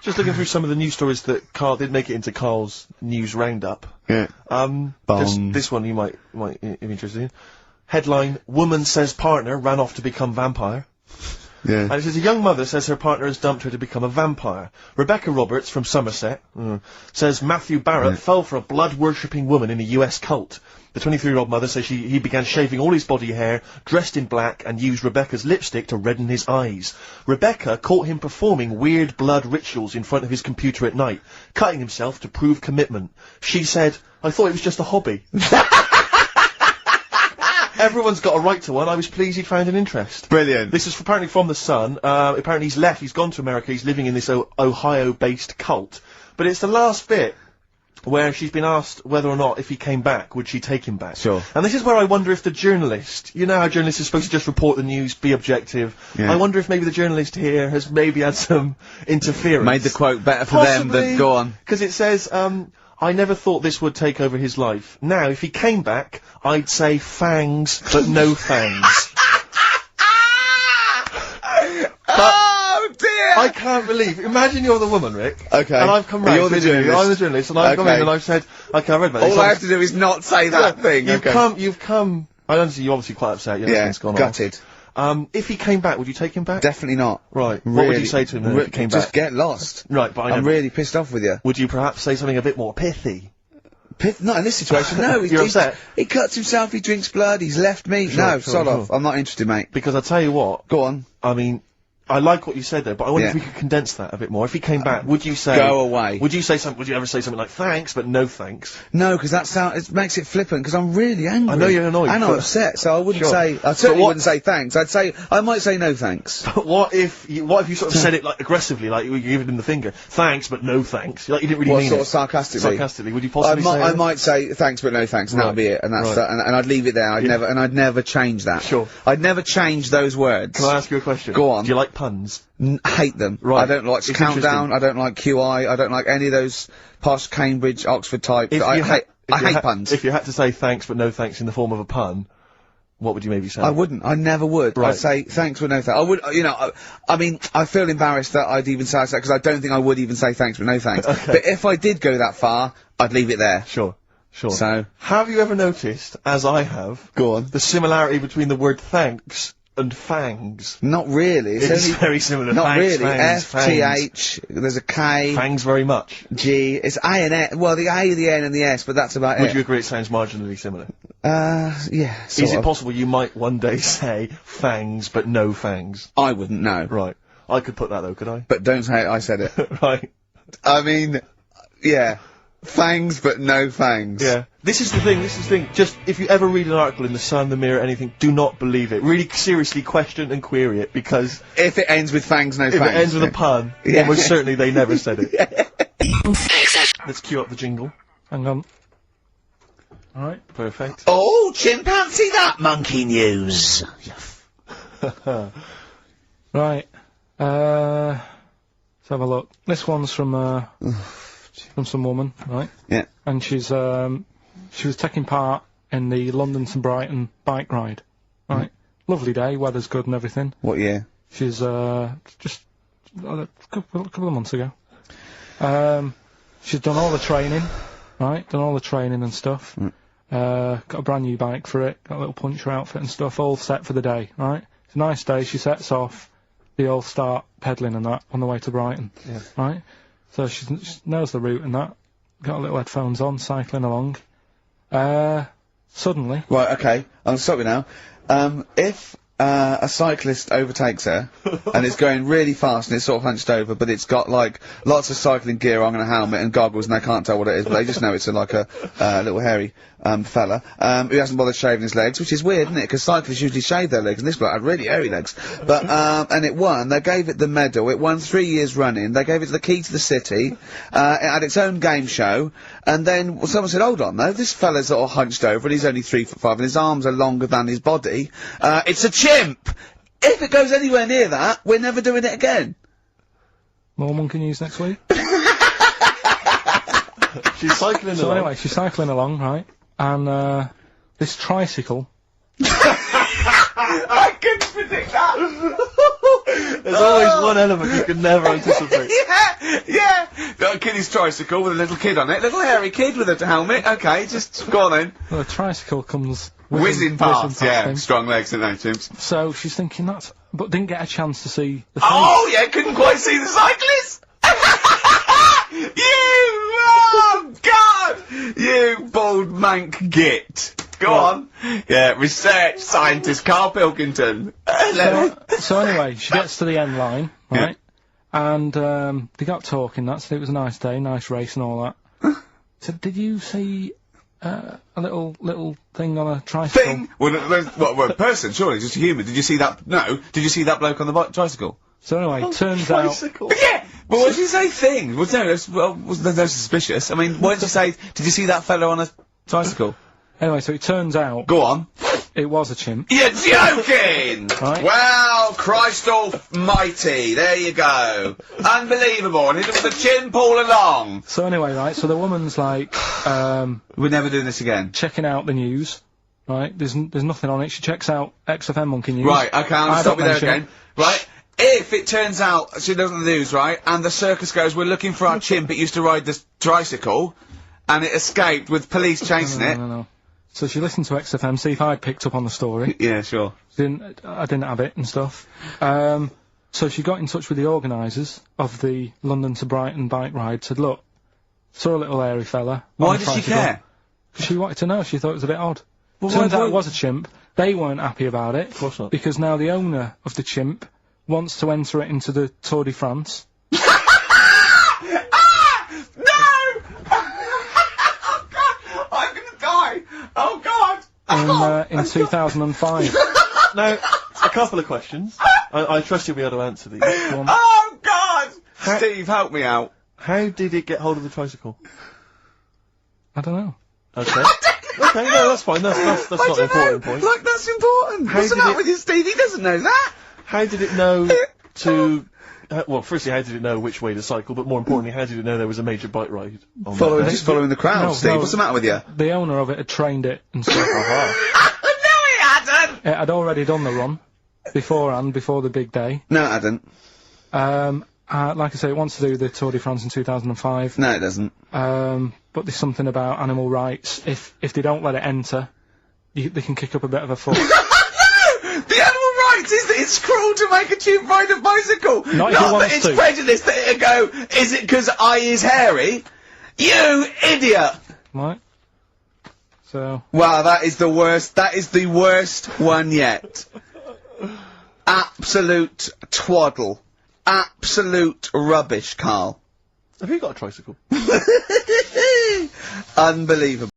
Just looking through some of the news stories that Carl did make it into Carl's news roundup. Yeah. This one you might be interested in. Headline: Woman says partner ran off to become vampire. Yeah. And it says a young mother says her partner has dumped her to become a vampire. Rebecca Roberts from Somerset says Matthew Barrett fell for a blood-worshipping woman in a US cult. The 23-year-old mother says he began shaving all his body hair, dressed in black, and used Rebecca's lipstick to redden his eyes. Rebecca caught him performing weird blood rituals in front of his computer at night, cutting himself to prove commitment. She said, "I thought it was just a hobby." Everyone's got a right to one. I was pleased he'd found an interest. Brilliant. This is apparently from The Sun. Apparently he's left. He's gone to America. He's living in this Ohio-based cult. But it's the last bit where she's been asked whether or not, if he came back, would she take him back. Sure. And this is where I wonder if the journalist, you know how journalists are supposed to just report the news, be objective. Yeah. I wonder if maybe the journalist here has maybe had some interference. Made the quote better for them than, go on. Because it says, I never thought this would take over his life. Now, if he came back, I'd say fangs, but no fangs. Oh dear! I can't believe. Imagine you're the woman, Rick. Okay. And I've come round. You're the journalist. I'm the journalist, and I've come in and I've said, okay, I read about this. All I have to do is not say that thing. You've come. I understand you're obviously quite upset. Everything's gone gutted. off. If he came back, would you take him back? Definitely not. Right. Really, What would you say to him then if he came back? Just get lost. Right, but I'm really pissed off with you. Would you perhaps say something a bit more pithy? Not in this situation, no. You're upset? He cuts himself, he drinks blood, he's left me. Sod off. I'm not interested, mate. Because I'll tell you what. Go on. I mean, I like what you said there, but I wonder if we could condense that a bit more. If he came back, would you say... Go away. Would you ever say something like, thanks, but no thanks? No, because it makes it flippant, because I'm really angry. I know you're annoyed. And I'm upset, so I wouldn't say... I certainly wouldn't say thanks. I might say no thanks. But what if you sort of said it, like, aggressively, like, you gave him the finger? Thanks, but no thanks. Like, you didn't really mean it. What, sort of sarcastically? Sarcastically, would you possibly say I might say thanks, but no thanks, and that'll be it, and that's that, and I'd leave it there. I'd never change that. Sure. I'd never change those words. Can I ask you a question? Go on. Do you like puns? Hate them. Right. I don't like Countdown, I don't like QI, I don't like any of those posh Cambridge, Oxford type. I hate puns. If you had to say thanks but no thanks in the form of a pun, what would you maybe say? I wouldn't. I never would. Right. I'd say thanks but no thanks. I would, I mean, I feel embarrassed that I'd even say that, because I don't think I would even say thanks but no thanks. Okay. But if I did go that far, I'd leave it there. Sure. So. Have you ever noticed, as I have, Go on. the similarity between the word thanks and fangs? Not really. It's very similar. Not Thanks, really. fangs, F-T-H, there's a K. Fangs very much. G, it's A and S, well, the A, the N and the S, but that's about it. Would you agree it sounds marginally similar? Yeah, Is it possible you might one day say fangs but no fangs? I wouldn't know. Right. I could put that though, could I? But don't say I said it. Right. I mean, yeah. Fangs but no fangs. Yeah. This is the thing. Just, if you ever read an article in The Sun, The Mirror, anything, do not believe it. Really seriously question and query it, because... If it ends with fangs, no fangs. If it ends with a pun, almost certainly they never said it. Let's cue up the jingle. Hang on. Alright, perfect. Oh, chimpanzee that monkey news! Right. Let's have a look. This one's from some woman, right? Yeah. And she was taking part in the London to Brighton bike ride, right? Lovely day, weather's good and everything. What year? She's, just a couple of months ago. She's done all the training, right? Done all the training and stuff. Got a brand new bike for it, got a little puncher outfit and stuff, all set for the day, right? It's a nice day, she sets off, they all start pedalling and that on the way to Brighton, right? So she knows the route and that, got little headphones on, cycling along. Suddenly... Right, okay, I'm sorry now. If a cyclist overtakes her, and it's going really fast and it's sort of hunched over, but it's got, like, lots of cycling gear on and a helmet and goggles, and they can't tell what it is, but they just know it's like a little hairy fella, who hasn't bothered shaving his legs, which is weird, isn't it? Because cyclists usually shave their legs, and this bloke had really hairy legs. But, and it won. They gave it the medal. It won 3 years running. They gave it the key to the city. It had its own game show. And then someone said, hold on, though, this fella's all hunched over, and he's only 3'5", and his arms are longer than his body. It's a chimp! If it goes anywhere near that, we're never doing it again. More monkey news next week. She's cycling along. So anyway, she's cycling along, right? And, this tricycle... I couldn't predict that! There's always one element you can never anticipate. Yeah. Got a kiddie's tricycle with a little kid on it. Little hairy kid with a helmet. Okay, just go on then. Well, a tricycle comes Whizzing past, yeah. him. Strong legs, don't they, Chimps? So she's thinking but didn't get a chance to see the Oh, yeah, couldn't quite see the cyclist! Oh, God! You bald mank git. Go on. Yeah, research scientist Karl Pilkington. So anyway, she gets to the end line, right? Yeah. And they got talking. It was a nice day, nice race and all that. So did you see a little thing on a tricycle? Thing? Well, a person, surely, just a human. Did you see that? No. Did you see that bloke on the tricycle? So anyway, turns tricycle. out... Yeah! But what did you say thing? Well, no, that's suspicious. I mean, what did you say? Did you see that fellow on a tricycle? Anyway, so it turns out... Go on. It was a chimp. You're joking! Right. Well, Christ almighty, there you go. Unbelievable, and it was a chimp all along. So anyway, right, so the woman's like, We're never doing this again. checking out the news, right? There's nothing on it. She checks out XFM Monkey News. Right, okay, I'll stop you there mention again. Right, if it turns out she does the news, right, and the circus goes, we're looking for our chimp, it used to ride this tricycle, and it escaped with police chasing it. No. So she listened to XFM, see if I'd picked up on the story. Yeah, sure. I didn't have it and stuff. So she got in touch with the organisers of the London to Brighton bike ride, said, look, saw a little hairy fella. Why did she care? Because she wanted to know, she thought it was a bit odd. Well, Turns why- out it was a chimp. They weren't happy about it. Of course not. Because now the owner of the chimp wants to enter it into the Tour de France. Oh, God! In 2005. Now, a couple of questions. I trust you'll be able to answer these. Go on. Oh, God! Steve, help me out. How did it get hold of the tricycle? I don't know. Okay. Okay, no, that's fine. That's not an important point. Like, that's important. How What's the did matter it- with you, Steve? He doesn't know that. How did it know to... well, firstly, how did it know which way to cycle, but more importantly, how did it know there was a major bike ride on that day? Just following the crowd, No, Steve. no. What's the matter with you? The owner of it had trained it and stuff. No, he hadn't! It had already done the run beforehand, before the big day. No, it hadn't. Like I say, it wants to do the Tour de France in 2005. No, it doesn't. But there's something about animal rights. If they don't let it enter, they can kick up a bit of a fuss. The animal rights is that it's cruel to make a chimp ride a bicycle. Not if he that wants it's to. prejudice that it'll go, is it because I is hairy? You idiot! Right? So... Wow, that is the worst one yet. Absolute twaddle. Absolute rubbish, Karl. Have you got a tricycle? Unbelievable.